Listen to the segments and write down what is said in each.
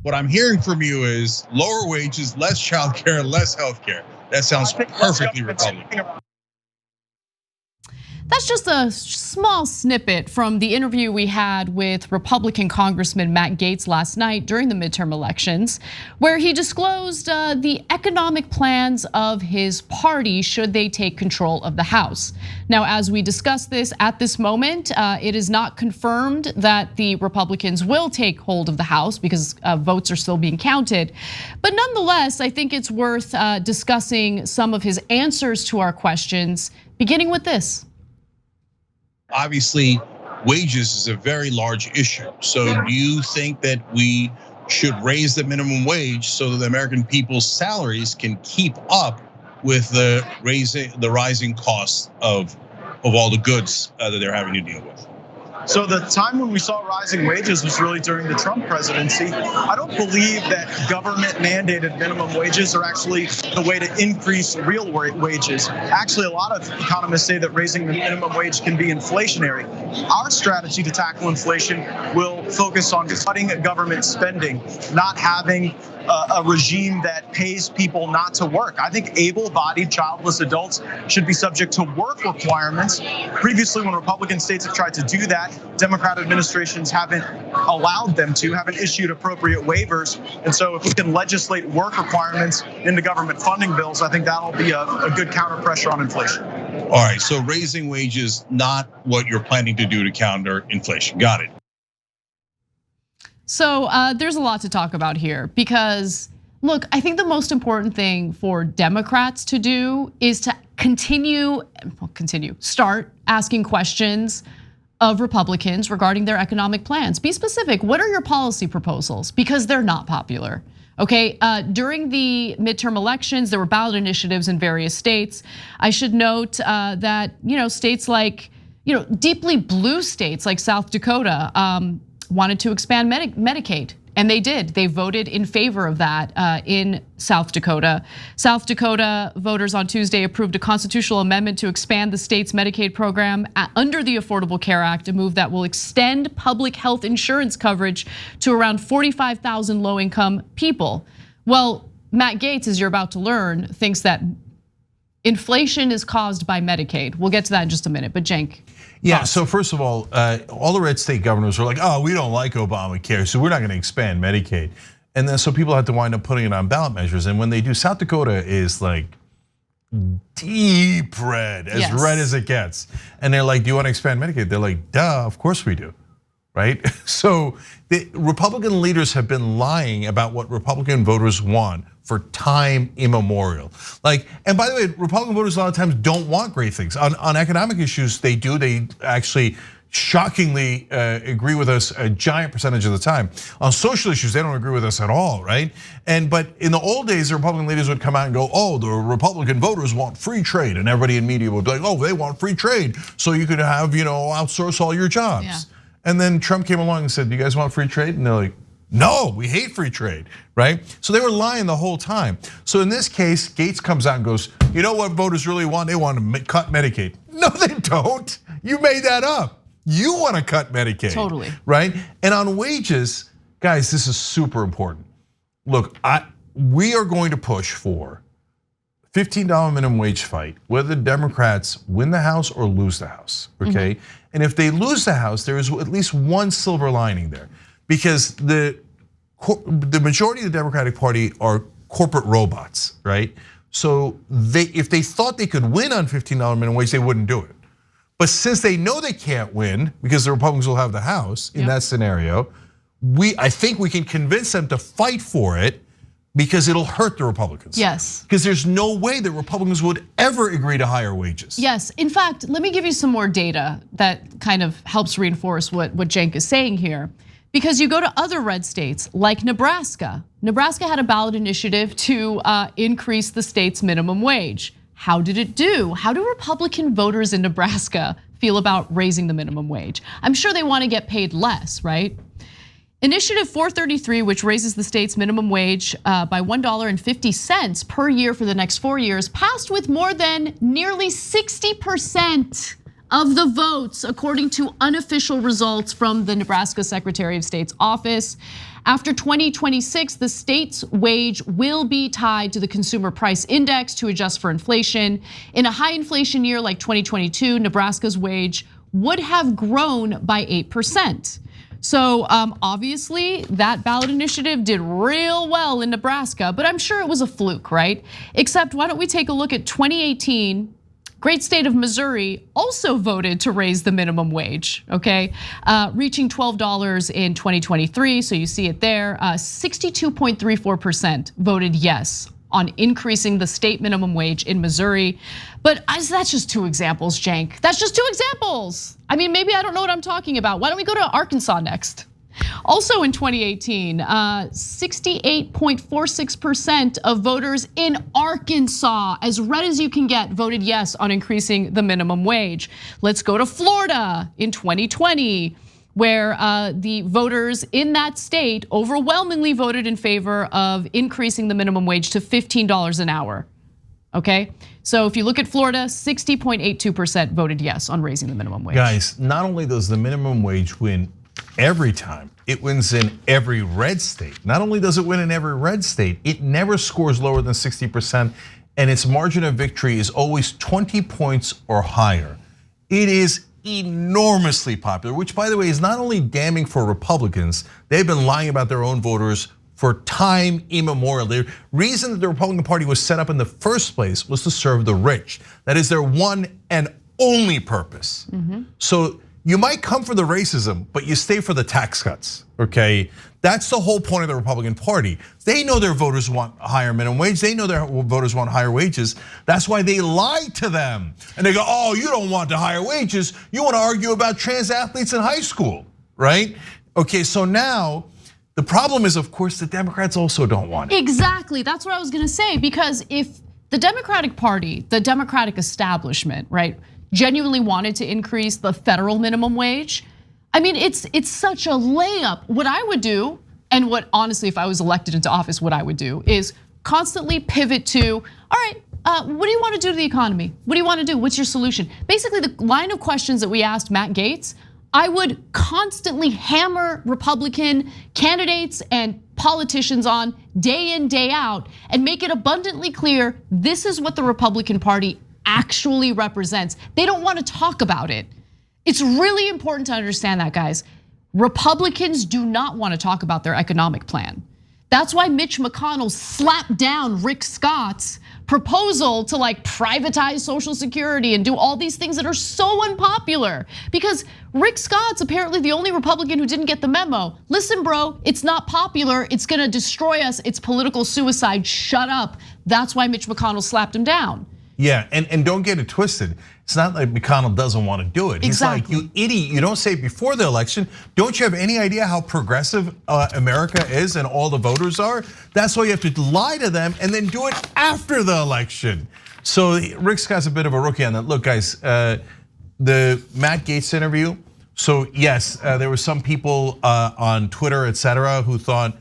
What I'm hearing from you is lower wages, less childcare, less healthcare. That sounds perfectly Republican. That's just a small snippet from the interview we had with Republican Congressman Matt Gaetz last night during the midterm elections, where he disclosed the economic plans of his party should they take control of the House. Now, as we discuss this at this moment, it is not confirmed that the Republicans will take hold of the House because votes are still being counted. But nonetheless, I think it's worth discussing some of his answers to our questions, beginning with this. Obviously, wages is a very large issue. So do you think that we should raise the minimum wage so that the American people's salaries can keep up with the rising costs of all the goods that they're having to deal with? So the time when we saw rising wages was really during the Trump presidency. I don't believe that government mandated minimum wages are actually the way to increase real wages. Actually, a lot of economists say that raising the minimum wage can be inflationary. Our strategy to tackle inflation will focus on cutting government spending, not having a regime that pays people not to work. I think able-bodied childless adults should be subject to work requirements. Previously, when Republican states have tried to do that, Democrat administrations haven't allowed them to, haven't issued appropriate waivers. And so if we can legislate work requirements into government funding bills, I think that'll be a good counter pressure on inflation. All right, so raising wages, not what you're planning to do to counter inflation. Got it. So there's a lot to talk about here because, look, I think the most important thing for Democrats to do is to start asking questions of Republicans regarding their economic plans. Be specific, what are your policy proposals? Because they're not popular, okay? During the midterm elections, there were ballot initiatives in various states. I should note that, states like, deeply blue states like South Dakota wanted to expand Medicaid. And they did. They voted in favor of that in South Dakota. South Dakota voters on Tuesday approved a constitutional amendment to expand the state's Medicaid program under the Affordable Care Act, a move that will extend public health insurance coverage to around 45,000 low-income people. Well, Matt Gaetz, as you're about to learn, thinks that inflation is caused by Medicaid. We'll get to that in just a minute, but Cenk. Yeah, so first of all the red state governors were like, oh, we don't like Obamacare, so we're not gonna expand Medicaid. And then so people had to wind up putting it on ballot measures. And when they do, South Dakota is like deep red, as red as it gets. And they're like, do you wanna expand Medicaid? They're like, duh, of course we do, right? So the Republican leaders have been lying about what Republican voters want for time immemorial. And by the way, Republican voters a lot of times don't want great things. On economic issues, they do. They actually shockingly agree with us a giant percentage of the time. On social issues, they don't agree with us at all, right? But in the old days, the Republican leaders would come out and go, oh, the Republican voters want free trade. And everybody in media would be like, oh, they want free trade. So you could have, outsource all your jobs. Yeah. And then Trump came along and said, do you guys want free trade? And they're like, no, we hate free trade, right? So they were lying the whole time. So in this case, Gaetz comes out and goes, you know what voters really want? They want to cut Medicaid. No, they don't. You made that up. You want to cut Medicaid. Totally. Right? And on wages, guys, this is super important. Look, we are going to push for $15 minimum wage fight, whether the Democrats win the House or lose the House, okay? And if they lose the House, there is at least one silver lining there. Because the majority of the Democratic Party are corporate robots, right? So if they thought they could win on $15 minimum wage, they wouldn't do it. But since they know they can't win because the Republicans will have the House in that scenario, I think we can convince them to fight for it because it'll hurt the Republicans. Yes. Because there's no way that Republicans would ever agree to higher wages. Yes, in fact, let me give you some more data that kind of helps reinforce what Cenk is saying here. Because you go to other red states like Nebraska. Nebraska had a ballot initiative to increase the state's minimum wage. How did it do? How do Republican voters in Nebraska feel about raising the minimum wage? I'm sure they want to get paid less, right? Initiative 433, which raises the state's minimum wage by $1.50 per year for the next 4 years, passed with more than nearly 60% of the votes, according to unofficial results from the Nebraska Secretary of State's office. After 2026, the state's wage will be tied to the consumer price index to adjust for inflation. In a high inflation year like 2022, Nebraska's wage would have grown by 8%. So obviously that ballot initiative did real well in Nebraska, but I'm sure it was a fluke, right? Except why don't we take a look at 2018, great state of Missouri also voted to raise the minimum wage, okay? Reaching $12 in 2023, so you see it there. 62.34% voted yes on increasing the state minimum wage in Missouri. But that's just 2 examples, Cenk. That's just 2 examples. I mean, maybe I don't know what I'm talking about. Why don't we go to Arkansas next? Also in 2018, 68.46% of voters in Arkansas, as red as you can get, voted yes on increasing the minimum wage. Let's go to Florida in 2020. Where the voters in that state overwhelmingly voted in favor of increasing the minimum wage to $15 an hour, okay? So if you look at Florida, 60.82% voted yes on raising the minimum wage. Guys, not only does the minimum wage win every time, it wins in every red state. Not only does it win in every red state, it never scores lower than 60%, and its margin of victory is always 20 points or higher. It is enormously popular, which by the way is not only damning for Republicans, they've been lying about their own voters for time immemorial. The reason that the Republican Party was set up in the first place was to serve the rich. That is their one and only purpose. So you might come for the racism, but you stay for the tax cuts, okay? That's the whole point of the Republican Party. They know their voters want a higher minimum wage. They know their voters want higher wages. That's why they lie to them. And they go, oh, you don't want the higher wages. You want to argue about trans athletes in high school, right? Okay, so now the problem is, of course, the Democrats also don't want it. Exactly, that's what I was gonna say, because if the Democratic Party, the Democratic establishment, right, genuinely wanted to increase the federal minimum wage, I mean, it's such a layup. What I would do, and what honestly, if I was elected into office, what I would do is constantly pivot to, all right, what do you want to do to the economy? What do you want to do? What's your solution? Basically, the line of questions that we asked Matt Gaetz, I would constantly hammer Republican candidates and politicians on day in, day out, and make it abundantly clear this is what the Republican Party actually represents. They don't want to talk about it. It's really important to understand that, guys. Republicans do not want to talk about their economic plan. That's why Mitch McConnell slapped down Rick Scott's proposal to privatize Social Security and do all these things that are so unpopular. Because Rick Scott's apparently the only Republican who didn't get the memo. Listen, bro, it's not popular. It's gonna destroy us. It's political suicide. Shut up. That's why Mitch McConnell slapped him down. Yeah, and don't get it twisted. It's not like McConnell doesn't want to do it. Exactly. He's like, you idiot, you don't say it before the election. Don't you have any idea how progressive America is and all the voters are? That's why you have to lie to them and then do it after the election. So Rick Scott's a bit of a rookie on that. Look, guys, the Matt Gaetz interview. So yes, there were some people on Twitter, etc., who thought,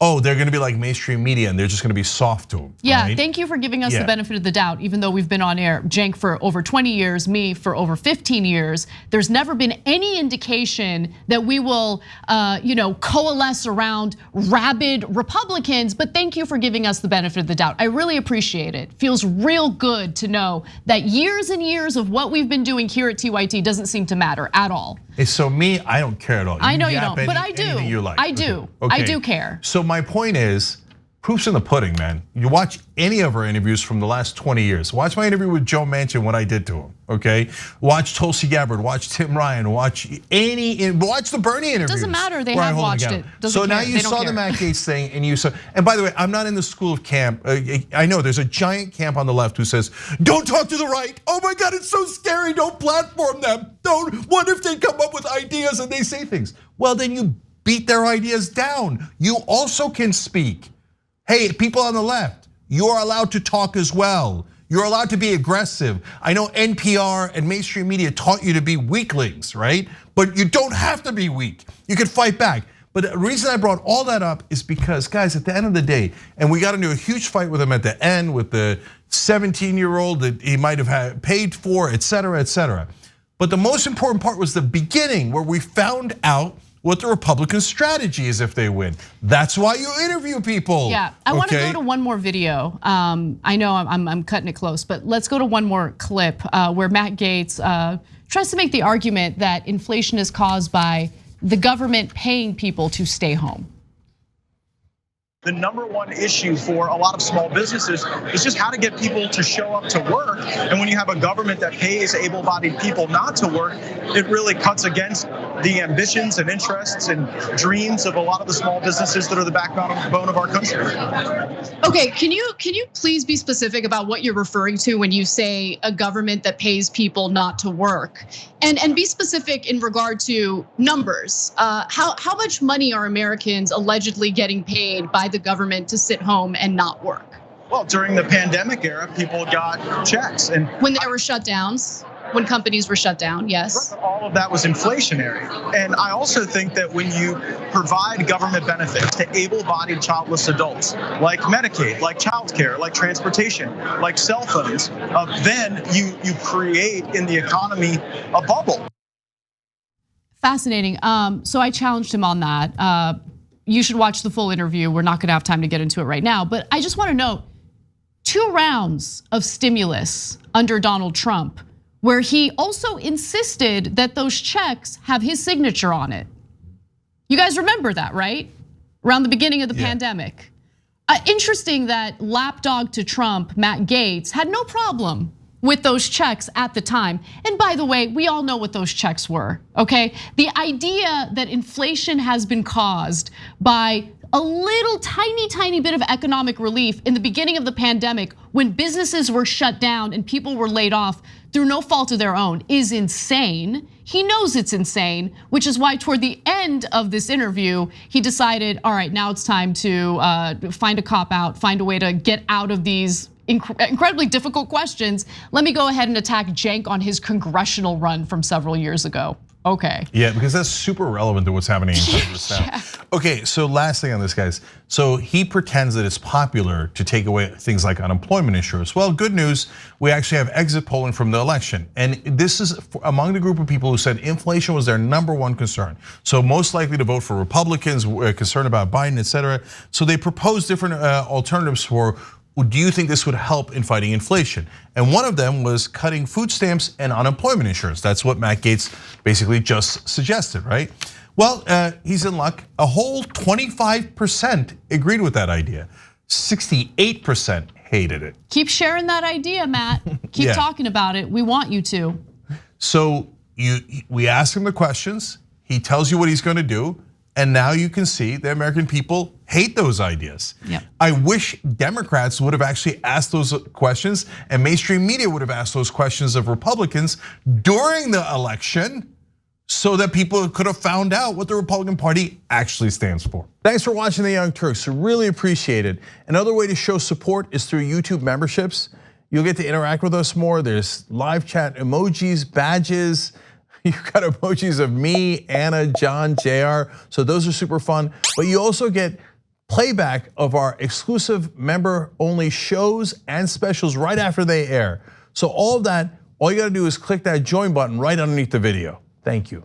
oh, they're gonna be like mainstream media and they're just gonna be soft to him. Yeah, right? Thank you for giving us the benefit of the doubt, even though we've been on air, Cenk, for over 20 years, me for over 15 years. There's never been any indication that we will coalesce around rabid Republicans, but thank you for giving us the benefit of the doubt. I really appreciate it. Feels real good to know that years and years of what we've been doing here at TYT doesn't seem to matter at all. So me, I don't care at all. I know you don't, but I do. You like. I do. I do care. So my point is, proof's in the pudding, man. You watch any of our interviews from the last 20 years. Watch my interview with Joe Manchin, what I did to him, okay? Watch Tulsi Gabbard, watch Tim Ryan, watch the Bernie interviews. Doesn't matter, they have watched it. So now you saw the Matt Gaetz thing and you saw, and by the way, I'm not in the school of camp. I know there's a giant camp on the left who says, don't talk to the right. Oh my God, it's so scary, don't platform them. What if they come up with ideas and they say things? Well, then you beat their ideas down. You also can speak. Hey, people on the left, you're allowed to talk as well. You're allowed to be aggressive. I know NPR and mainstream media taught you to be weaklings, right? But you don't have to be weak. You can fight back. But the reason I brought all that up is because, guys, at the end of the day, and we got into a huge fight with him at the end with the 17-year-old that he might have paid for, et cetera, et cetera. But the most important part was the beginning where we found out what the Republican strategy is if they win. That's why you interview people. Yeah, I want to go to one more video. I know I'm cutting it close, but let's go to one more clip where Matt Gaetz tries to make the argument that inflation is caused by the government paying people to stay home. The number one issue for a lot of small businesses is just how to get people to show up to work. And when you have a government that pays able-bodied people not to work, it really cuts against the ambitions and interests and dreams of a lot of the small businesses that are the backbone of our country. Okay, can you please be specific about what you're referring to when you say a government that pays people not to work? And be specific in regard to numbers. How much money are Americans allegedly getting paid by the government to sit home and not work? Well, during the pandemic era, people got checks. And when there were shutdowns, when companies were shut down, yes. All of that was inflationary. And I also think that when you provide government benefits to able-bodied childless adults, like Medicaid, like childcare, like transportation, like cell phones, then you create in the economy a bubble. Fascinating. So I challenged him on that. You should watch the full interview. We're not gonna have time to get into it right now, but I just wanna note 2 rounds of stimulus under Donald Trump, where he also insisted that those checks have his signature on it. You guys remember that, right? Around the beginning of the pandemic. Interesting that lapdog to Trump, Matt Gaetz, had no problem with those checks at the time. And by the way, we all know what those checks were, okay? The idea that inflation has been caused by a little tiny bit of economic relief in the beginning of the pandemic when businesses were shut down and people were laid off through no fault of their own is insane. He knows it's insane, which is why toward the end of this interview, he decided, all right, now it's time to find a cop out, find a way to get out of these incredibly difficult questions. Let me go ahead and attack Cenk on his congressional run from several years ago. Okay. Yeah, because that's super relevant to what's happening in Congress now. Okay, so last thing on this, guys. So he pretends that it's popular to take away things like unemployment insurance. Well, good news, we actually have exit polling from the election. And this is among the group of people who said inflation was their #1 concern. So most likely to vote for Republicans, concerned about Biden, et cetera. So they proposed different alternatives for, do you think this would help in fighting inflation? And one of them was cutting food stamps and unemployment insurance. That's what Matt Gaetz basically just suggested, right? Well, he's in luck. A whole 25% agreed with that idea. 68% hated it. Keep sharing that idea, Matt. Keep talking about it. We want you to. So we ask him the questions. He tells you what he's gonna do. And now you can see the American people hate those ideas. Yep. I wish Democrats would have actually asked those questions and mainstream media would have asked those questions of Republicans during the election so that people could have found out what the Republican Party actually stands for. Thanks for watching The Young Turks, really appreciate it. Another way to show support is through YouTube memberships. You'll get to interact with us more. There's live chat emojis, badges. You've got emojis of me, Anna, John, JR. So those are super fun. But you also get playback of our exclusive member-only shows and specials right after they air. So all of that, all you gotta do is click that join button right underneath the video. Thank you.